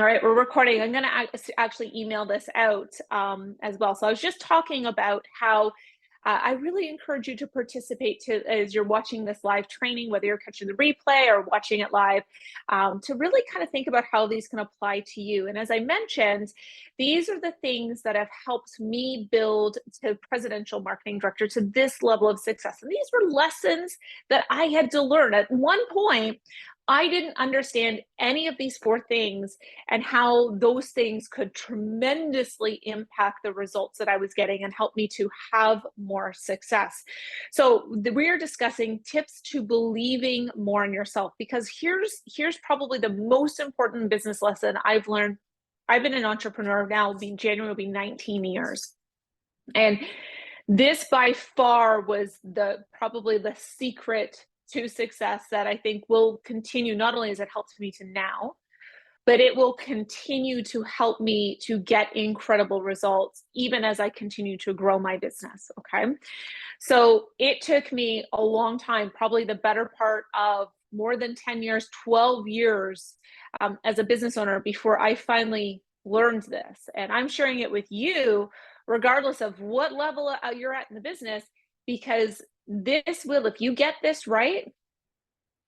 All right, we're recording. I'm going to actually email this out as well. So I was just talking about how I really encourage you to participate as you're watching this live training, whether you're catching the replay or watching it live, to really kind of think about how these can apply to you. And as I mentioned, these are the things that have helped me build to presidential marketing director to this level of success. And these were lessons that I had to learn. At one point, I didn't understand any of these four things and how those things could tremendously impact the results that I was getting and help me to have more success. So we are discussing tips to believing more in yourself, because here's probably the most important business lesson I've learned. I've been an entrepreneur now, January will be 19 years. And this by far was probably the secret to success that I think will continue. Not only has it helped me to now, but it will continue to help me to get incredible results even as I continue to grow my business. Okay. So it took me a long time, probably the better part of more than 10 years, 12 years as a business owner before I finally learned this. And I'm sharing it with you, regardless of what level you're at in the business, because this will, if you get this right,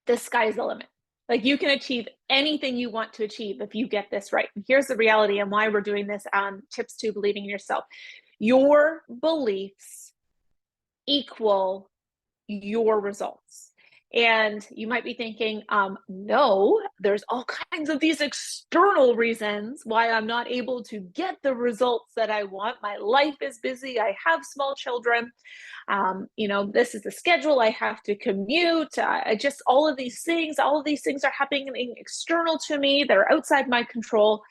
the sky's the limit. Like, you can achieve anything you want to achieve if you get this right. And here's the reality and why we're doing this on Tips to Believing in Yourself. Your beliefs equal your results. And you might be thinking, no, there's all kinds of these external reasons why I'm not able to get the results that I want. My life is busy. I have small children. This is the schedule. I have to commute. I just, all of these things are happening external to me. They're outside my control.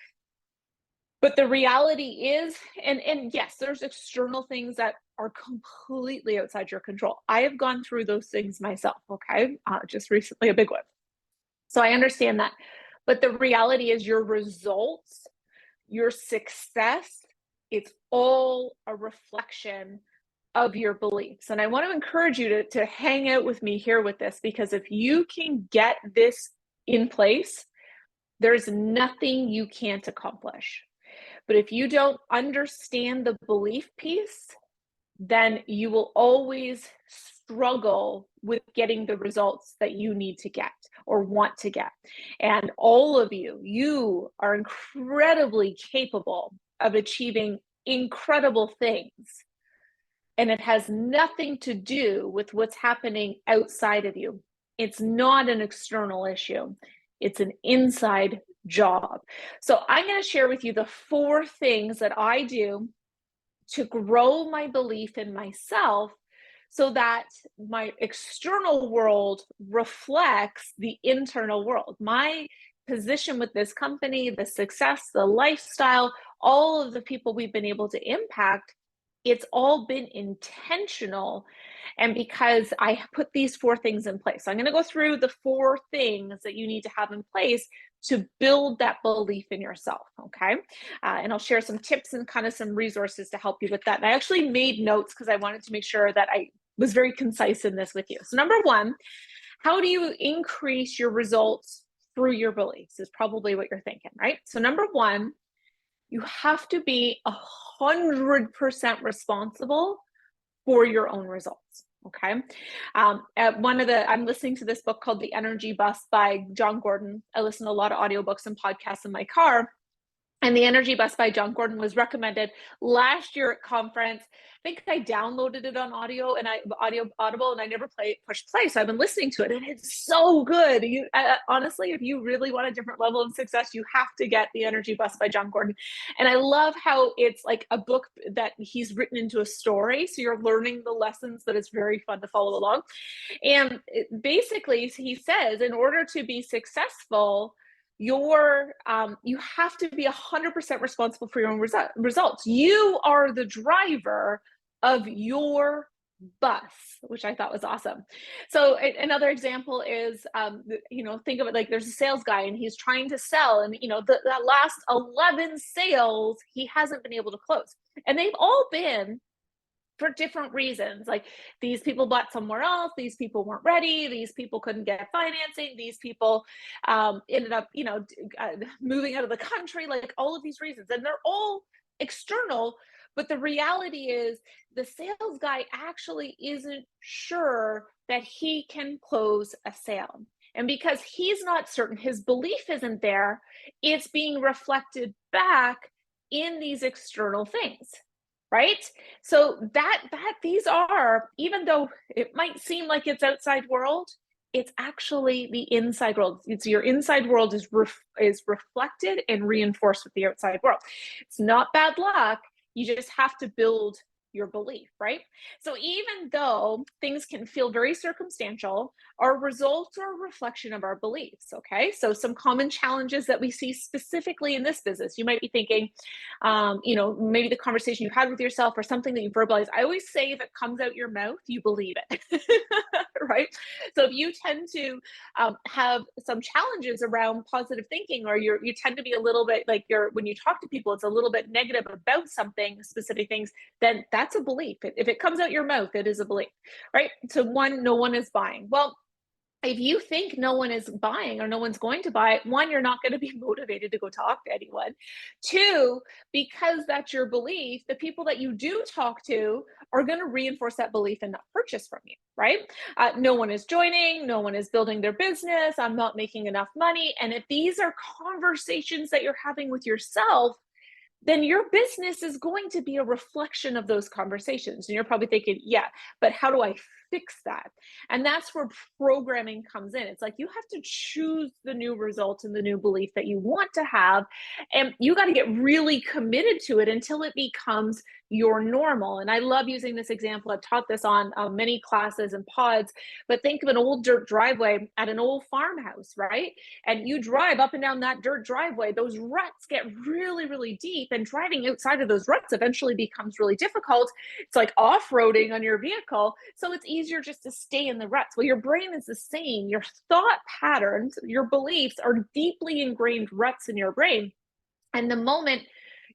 But the reality is, and yes, there's external things that are completely outside your control. I have gone through those things myself, okay? Just recently, a big one. So I understand that. But the reality is your results, your success, it's all a reflection of your beliefs. And I want to encourage you to hang out with me here with this, because if you can get this in place, there's nothing you can't accomplish. But if you don't understand the belief piece, then you will always struggle with getting the results that you need to get or want to get. And all of you are incredibly capable of achieving incredible things. And it has nothing to do with what's happening outside of you. It's not an external issue. It's an inside job. So I'm going to share with you the 4 things that I do to grow my belief in myself so that my external world reflects the internal world. My position with this company, the success, the lifestyle, all of the people we've been able to impact, it's all been intentional. And because I put these 4 things in place. So I'm going to go through the 4 things that you need to have in place to build that belief in yourself, okay? And I'll share some tips and kind of some resources to help you with that. And I actually made notes because I wanted to make sure that I was very concise in this with you. So number 1, how do you increase your results through your beliefs is probably what you're thinking, right? So number 1, you have to be 100% responsible for your own results. Okay. I'm listening to this book called The Energy Bus by John Gordon. I listen to a lot of audiobooks and podcasts in my car. And The Energy Bus by John Gordon was recommended last year at conference. I think I downloaded it on Audible, and I never pushed play. So I've been listening to it, and it's so good. Honestly, if you really want a different level of success, you have to get The Energy Bus by John Gordon. And I love how it's like a book that he's written into a story. So you're learning the lessons, but it's very fun to follow along. And basically, he says, in order to be successful, you have to be 100% responsible for your own results. You are the driver of your bus, which I thought was awesome. So another example is, think of it like there's a sales guy and he's trying to sell, and the last 11 sales he hasn't been able to close, and they've all been for different reasons. Like these people bought somewhere else, these people weren't ready, these people couldn't get financing, these people ended up, moving out of the country, like all of these reasons. And they're all external. But the reality is, the sales guy actually isn't sure that he can close a sale. And because he's not certain, his belief isn't there, it's being reflected back in these external things, right? So that these are, even though it might seem like it's outside world, it's actually the inside world. It's your inside world is reflected and reinforced with the outside world. It's not bad luck. You just have to build your belief, right? So even though things can feel very circumstantial, our results are a reflection of our beliefs, okay? So some common challenges that we see specifically in this business, you might be thinking, maybe the conversation you had with yourself or something that you verbalize. I always say, if it comes out your mouth, you believe it, right? So if you tend to have some challenges around positive thinking, or you tend to be a little bit like when you talk to people, it's a little bit negative about something, specific things, then that's a belief. If it comes out your mouth, it is a belief, right? So one, no one is buying. Well, if you think no one is buying or no one's going to buy it, one, you're not going to be motivated to go talk to anyone. Two, because that's your belief, the people that you do talk to are going to reinforce that belief and not purchase from you, right? No one is joining, no one is building their business, I'm not making enough money. And if these are conversations that you're having with yourself, then your business is going to be a reflection of those conversations. And you're probably thinking, yeah, but how do I fix that? And that's where programming comes in. It's like you have to choose the new result and the new belief that you want to have. And you got to get really committed to it until it becomes your normal. And I love using this example. I've taught this on many classes and pods, but think of an old dirt driveway at an old farmhouse, right? And you drive up and down that dirt driveway, those ruts get really, really deep, and driving outside of those ruts eventually becomes really difficult. It's like off-roading on your vehicle. So it's easier just to stay in the ruts. Well, your brain is the same. Your thought patterns, your beliefs are deeply ingrained ruts in your brain. And the moment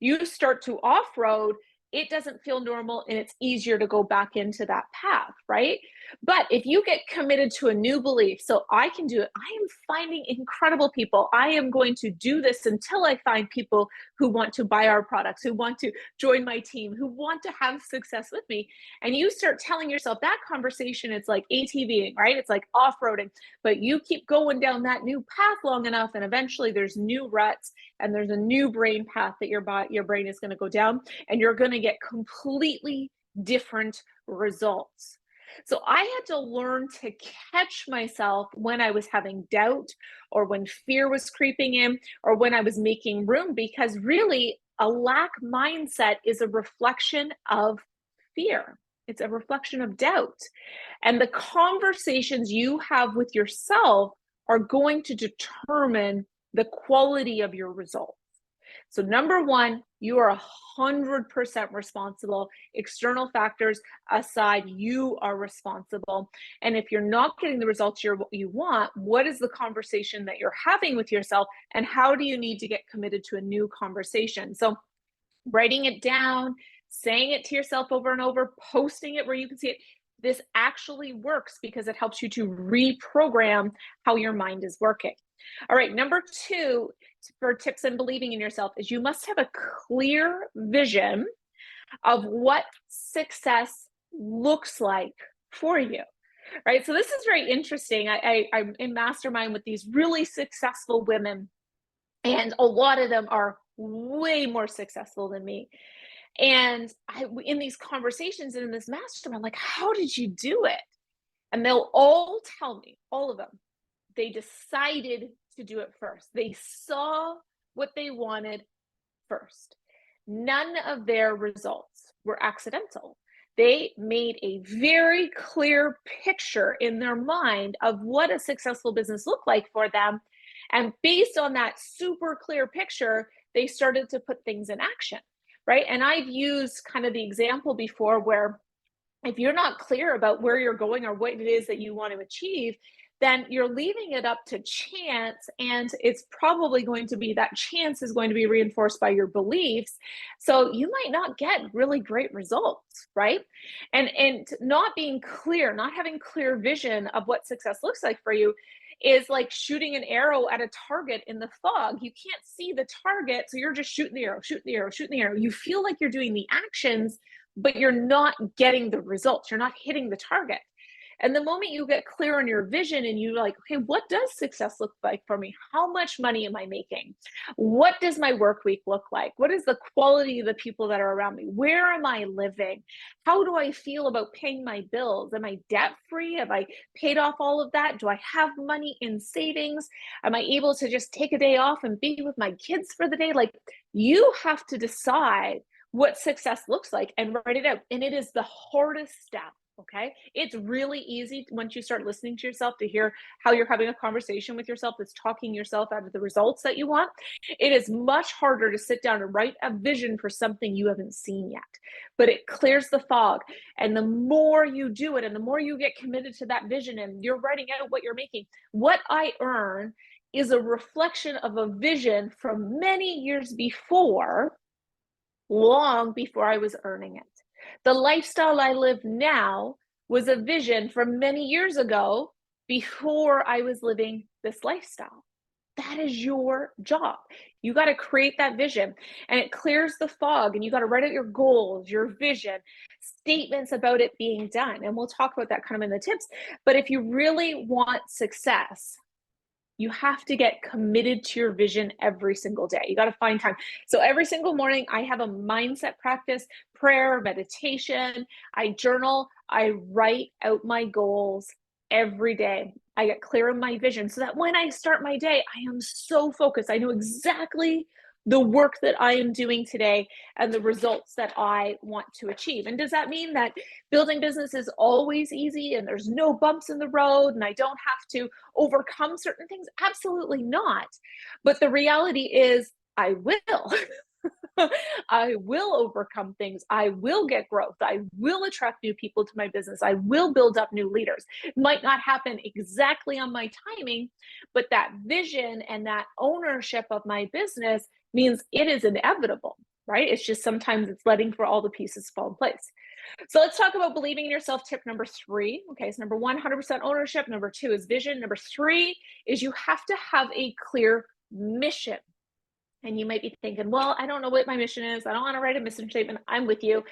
you start to off-road, it doesn't feel normal, and it's easier to go back into that path, right? But if you get committed to a new belief, so I can do it, I am finding incredible people. I am going to do this until I find people who want to buy our products, who want to join my team, who want to have success with me. And you start telling yourself that conversation, it's like ATVing, right? It's like off-roading, but you keep going down that new path long enough, and eventually there's new ruts and there's a new brain path that your brain is going to go down, and you're going to get completely different results. So I had to learn to catch myself when I was having doubt, or when fear was creeping in, or when I was making room, because really a lack mindset is a reflection of fear. It's a reflection of doubt. And the conversations you have with yourself are going to determine the quality of your results. So number one, you are 100% responsible. External factors aside, you are responsible. And if you're not getting the results you want, what is the conversation that you're having with yourself? And how do you need to get committed to a new conversation? So writing it down, saying it to yourself over and over, posting it where you can see it. This actually works because it helps you to reprogram how your mind is working. All right, number two for tips in believing in yourself is you must have a clear vision of what success looks like for you, right? So this is very interesting. I'm in mastermind with these really successful women, and a lot of them are way more successful than me. And in these conversations and in this mastermind, I'm like, how did you do it? And they'll all tell me, all of them, they decided to do it first. They saw what they wanted first. None of their results were accidental. They made a very clear picture in their mind of what a successful business looked like for them. And based on that super clear picture, they started to put things in action, right? And I've used kind of the example before where if you're not clear about where you're going or what it is that you want to achieve, then you're leaving it up to chance, and it's probably going to be that chance is going to be reinforced by your beliefs. So you might not get really great results, right? And not being clear, not having clear vision of what success looks like for you is like shooting an arrow at a target in the fog. You can't see the target, so you're just shooting the arrow, shooting the arrow, shooting the arrow. You feel like you're doing the actions, but you're not getting the results. You're not hitting the target. And the moment you get clear on your vision and you like, okay, what does success look like for me? How much money am I making? What does my work week look like? What is the quality of the people that are around me? Where am I living? How do I feel about paying my bills? Am I debt free? Have I paid off all of that? Do I have money in savings? Am I able to just take a day off and be with my kids for the day? Like, you have to decide what success looks like and write it out. And it is the hardest step. Okay. It's really easy once you start listening to yourself to hear how you're having a conversation with yourself that's talking yourself out of the results that you want. It is much harder to sit down and write a vision for something you haven't seen yet, but it clears the fog. And the more you do it and the more you get committed to that vision and you're writing out what you're making, what I earn is a reflection of a vision from many years before, long before I was earning it. The lifestyle I live now was a vision from many years ago before I was living this lifestyle. That is your job. You got to create that vision, and it clears the fog, and you got to write out your goals, your vision, statements about it being done. And we'll talk about that kind of in the tips. But if you really want success, you have to get committed to your vision every single day. You got to find time. So every single morning, I have a mindset practice, prayer, meditation. I journal. I write out my goals every day. I get clear on my vision so that when I start my day, I am so focused. I know exactly the work that I am doing today and the results that I want to achieve. And does that mean that building business is always easy and there's no bumps in the road and I don't have to overcome certain things? Absolutely not. But the reality is, I will. I will overcome things. I will get growth. I will attract new people to my business. I will build up new leaders. It might not happen exactly on my timing, but that vision and that ownership of my business means it is inevitable, right? It's just sometimes it's letting for all the pieces fall in place. So let's talk about believing in yourself. Tip number 3. Okay, so number 1, 100% ownership. Number 2 is vision. Number 3 is you have to have a clear mission. And you might be thinking, well, I don't know what my mission is. I don't want to write a mission statement. I'm with you.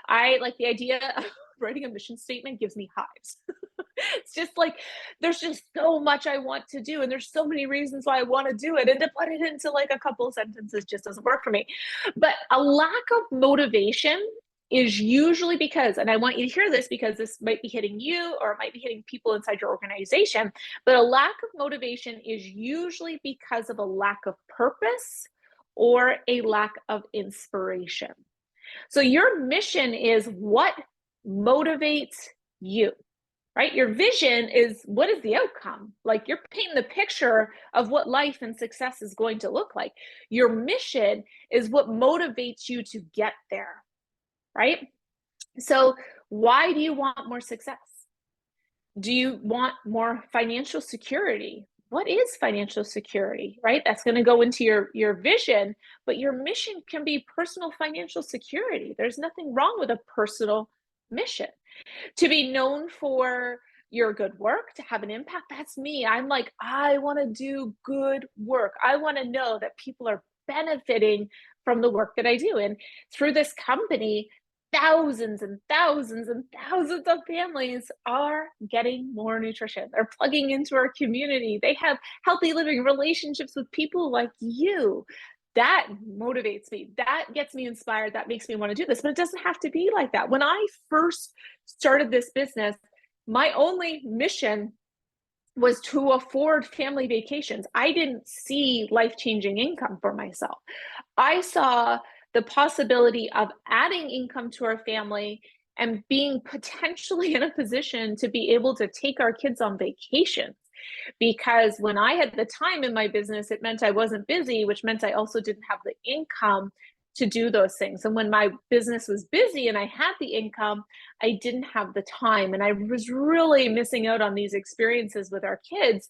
I like the idea of writing a mission statement gives me hives. It's just like, there's just so much I want to do. And there's so many reasons why I want to do it. And to put it into like a couple of sentences just doesn't work for me. But a lack of motivation is usually because, and I want you to hear this because this might be hitting you or it might be hitting people inside your organization, but a lack of motivation is usually because of a lack of purpose or a lack of inspiration. So your mission is what motivates you, right? Your vision is what is the outcome? Like, you're painting the picture of what life and success is going to look like. Your mission is what motivates you to get there, right? So why do you want more success? Do you want more financial security? What is financial security, right? That's going to go into your vision, but your mission can be personal financial security. There's nothing wrong with a personal mission. To be known for your good work, to have an impact, that's me. I'm like, I want to do good work. I want to know that people are benefiting from the work that I do. And through this company, thousands and thousands and thousands of families are getting more nutrition. They're plugging into our community. They have healthy living relationships with people like you. That motivates me. That gets me inspired. That makes me want to do this. But it doesn't have to be like that. When I first started this business, my only mission was to afford family vacations. I didn't see life-changing income for myself. I saw the possibility of adding income to our family and being potentially in a position to be able to take our kids on vacations. Because when I had the time in my business, it meant I wasn't busy, which meant I also didn't have the income to do those things. And when my business was busy and I had the income, I didn't have the time. And I was really missing out on these experiences with our kids.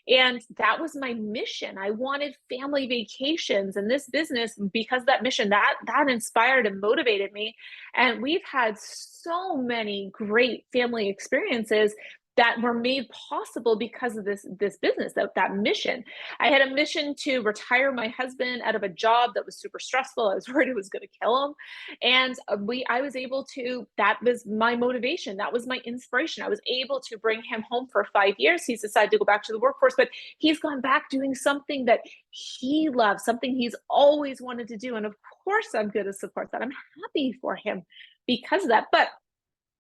And that was my mission. I wanted family vacations, and this business, because of that mission, that inspired and motivated me. And we've had so many great family experiences that were made possible because of this business, that mission. I had a mission to retire my husband out of a job that was super stressful. I was worried it was going to kill him, and I was able to. That was my motivation. That was my inspiration. I was able to bring him home for 5 years. He's decided to go back to the workforce, but he's gone back doing something that he loves, something he's always wanted to do. And of course, I'm going to support that. I'm happy for him because of that. But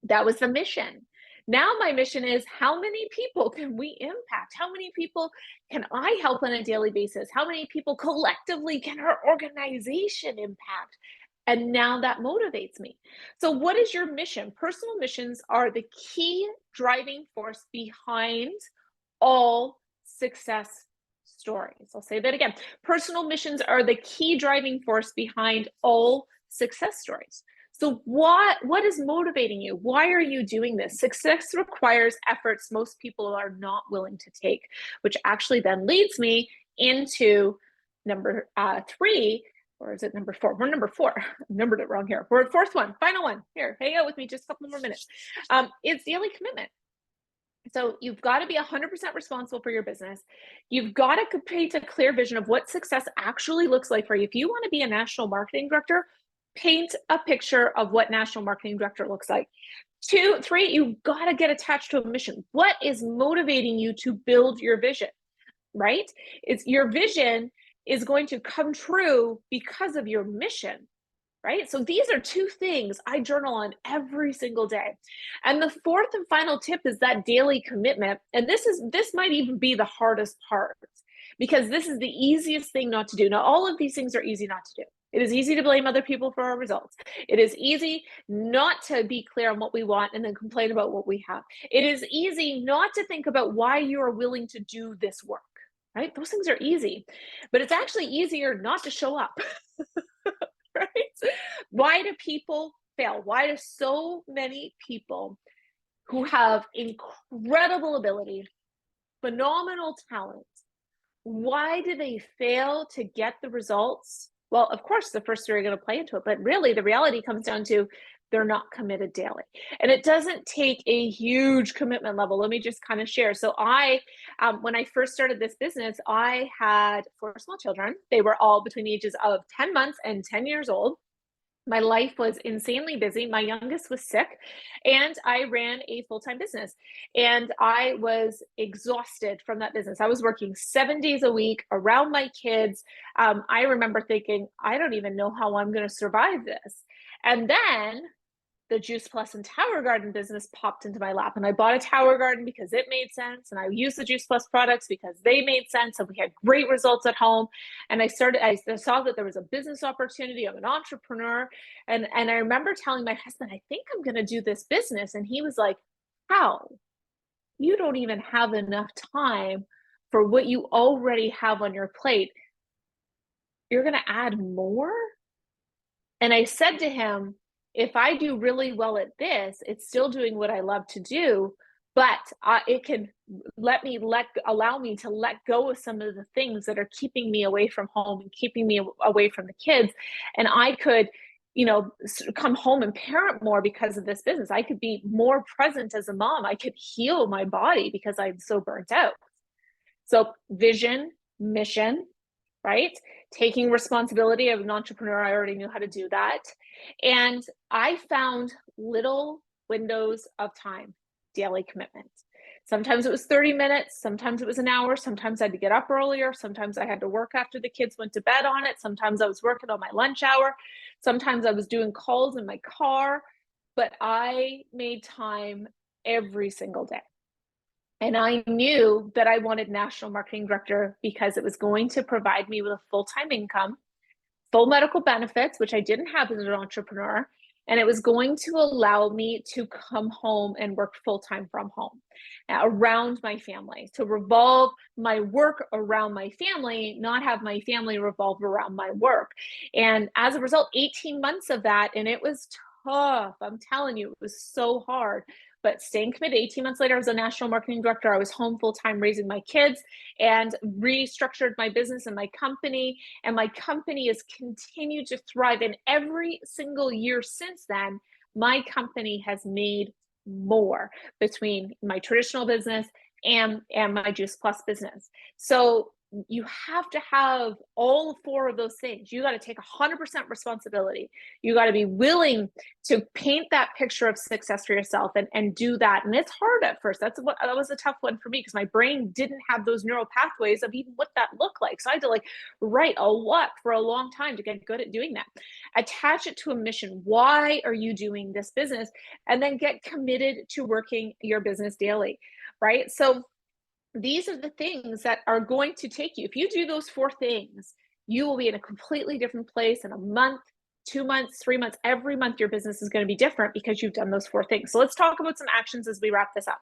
that was the mission. Now my mission is, how many people can we impact? How many people can I help on a daily basis? How many people collectively can our organization impact? And now that motivates me. So what is your mission? Personal missions are the key driving force behind all success stories. I'll say that again. Personal missions are the key driving force behind all success stories. So what is motivating you? Why are you doing this? Success requires efforts most people are not willing to take, which actually then leads me into number 3, or is it number 4? We're number 4. I numbered it wrong here. We're at fourth one, final one. Here, hang out with me just a couple more minutes. It's daily commitment. So you've got to be 100% responsible for your business. You've got to paint a clear vision of what success actually looks like for you. If you want to be a national marketing director, paint a picture of what national marketing director looks like. 2, 3, you've got to get attached to a mission. What is motivating you to build your vision, right? It's your vision is going to come true because of your mission, right? So these are 2 things I journal on every single day. And the fourth and final tip is that daily commitment. And this might even be the hardest part, because this is the easiest thing not to do. Now, all of these things are easy not to do. It is easy to blame other people for our results. It is easy not to be clear on what we want and then complain about what we have. It is easy not to think about why you are willing to do this work, right? Those things are easy, but it's actually easier not to show up, right? Why do people fail? Why do so many people who have incredible ability, phenomenal talent, why do they fail to get the results? Well, of course, the first 3 are going to play into it, but really the reality comes down to they're not committed daily. And it doesn't take a huge commitment level. Let me just kind of share. So when I first started this business, I had 4 small children. They were all between the ages of 10 months and 10 years old. My life was insanely busy. My youngest was sick, and I ran a full-time business, and I was exhausted from that business. I was working 7 days a week around my kids. I remember thinking, I don't even know how I'm going to survive this. And then the Juice Plus and Tower Garden business popped into my lap, and I bought a Tower Garden because it made sense, and I used the Juice Plus products because they made sense, and we had great results at home. And I saw that there was a business opportunity. I'm an entrepreneur, and I remember telling my husband, I think I'm going to do this business, and he was like, how? You don't even have enough time for what you already have on your plate. You're going to add more? And I said to him, if I do really well at this, it's still doing what I love to do, but it can allow me to let go of some of the things that are keeping me away from home and keeping me away from the kids. And I could, come home and parent more because of this business. I could be more present as a mom. I could heal my body because I'm so burnt out. So vision, mission, right? Taking responsibility of an entrepreneur. I already knew how to do that. And I found little windows of time, daily commitment. Sometimes it was 30 minutes. Sometimes it was an hour. Sometimes I had to get up earlier. Sometimes I had to work after the kids went to bed on it. Sometimes I was working on my lunch hour. Sometimes I was doing calls in my car, but I made time every single day. And I knew that I wanted national marketing director because it was going to provide me with a full-time income, full medical benefits, which I didn't have as an entrepreneur, And it was going to allow me to come home and work full-time from home around my family, to revolve my work around my family, not have my family revolve around my work. And as a result, 18 months of that, and it was tough. I'm telling you, it was so hard. But staying committed, 18 months later, I was a national marketing director. I was home full time raising my kids and restructured my business and my company. And my company has continued to thrive. And every single year since then, my company has made more between my traditional business and my Juice Plus business. So you have to have all four of those things. You got to take 100% responsibility. You got to be willing to paint that picture of success for yourself and do that. And it's hard at first. That was a tough one for me because my brain didn't have those neural pathways of even what that looked like. So I had to write a lot for a long time to get good at doing that. Attach it to a mission. Why are you doing this business? And then get committed to working your business daily, right? So these are the things that are going to take you. If you do those four things, you will be in a completely different place in a month, 2 months, 3 months. Every month, your business is going to be different because you've done those four things. So let's talk about some actions as we wrap this up.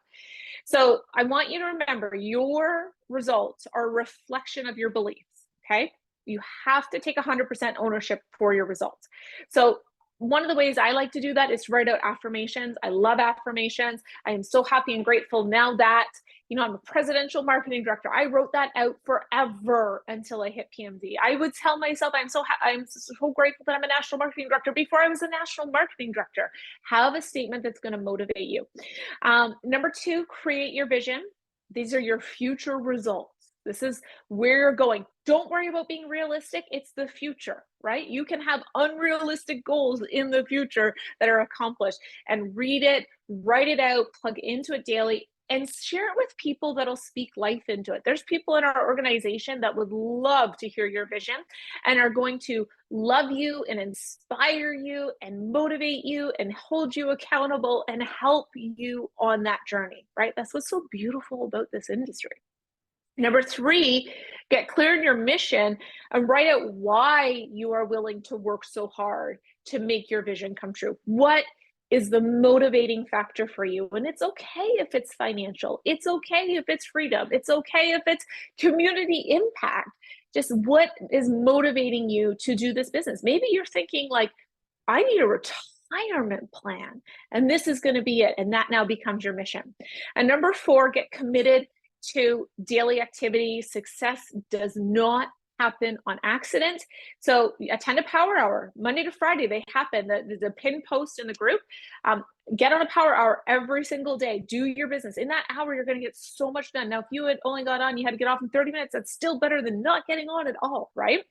So I want you to remember your results are a reflection of your beliefs. Okay. You have to take 100% ownership for your results. So one of the ways I like to do that is write out affirmations. I love affirmations. I am so happy and grateful now that, I'm a presidential marketing director. I wrote that out forever until I hit PMD. I would tell myself, I'm so grateful that I'm a national marketing director before I was a national marketing director. Have a statement that's going to motivate you. Number 2, create your vision. These are your future results. This is where you're going. Don't worry about being realistic. It's the future, right? You can have unrealistic goals in the future that are accomplished, and read it, write it out, plug into it daily, and share it with people that'll speak life into it. There's people in our organization that would love to hear your vision and are going to love you and inspire you and motivate you and hold you accountable and help you on that journey, right? That's what's so beautiful about this industry. Number 3, get clear in your mission and write out why you are willing to work so hard to make your vision come true. What is the motivating factor for you? And it's okay if it's financial. It's okay if it's freedom. It's okay if it's community impact. Just what is motivating you to do this business? Maybe you're thinking I need a retirement plan, and this is going to be it. And that now becomes your mission. And number 4, get committed to daily activity. Success does not happen on accident. So attend a power hour Monday to Friday. They happen. The pin post in the group. Get on a power hour every single day. Do your business. In that hour, you're going to get so much done. Now, if you had only got on, you had to get off in 30 minutes, that's still better than not getting on at all, right?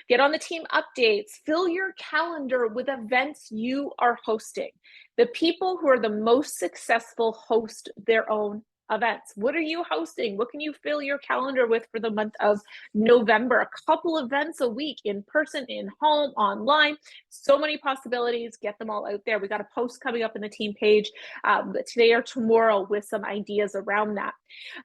Get on the team updates. Fill your calendar with events you are hosting. The people who are the most successful host their own events. What are you hosting? What can you fill your calendar with for the month of November? A couple events a week, in person, in home, online. So many possibilities. Get them all out there. We got a post coming up in the team page today or tomorrow with some ideas around that.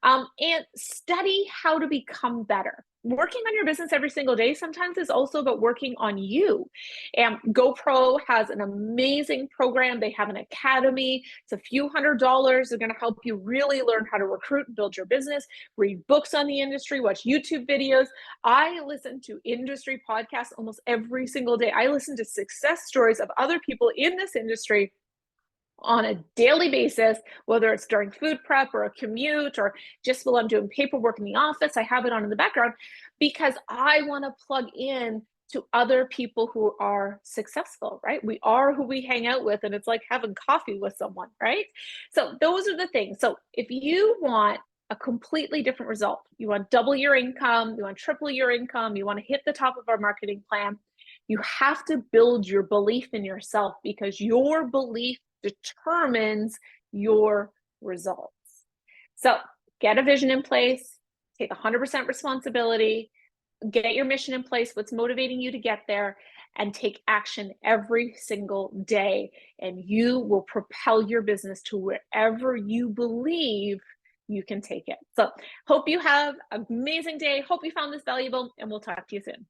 And study how to become better. Working on your business every single day sometimes is also about working on you. And GoPro has an amazing program. They have an academy. It's a few $100s. They're going to help you really learn how to recruit and build your business, read books on the industry, watch YouTube videos. I listen to industry podcasts almost every single day. I listen to success stories of other people in this industry on a daily basis, whether it's during food prep or a commute or just while I'm doing paperwork in the office. I have it on in the background because I want to plug in to other people who are successful, right? We are who we hang out with, and it's like having coffee with someone, right? So those are the things. So if you want a completely different result, you want double your income, you want triple your income, you want to hit the top of our marketing plan, you have to build your belief in yourself, because your belief determines your results. So get a vision in place, take 100% responsibility, get your mission in place, what's motivating you to get there, and take action every single day. And you will propel your business to wherever you believe you can take it. So hope you have an amazing day. Hope you found this valuable, and we'll talk to you soon.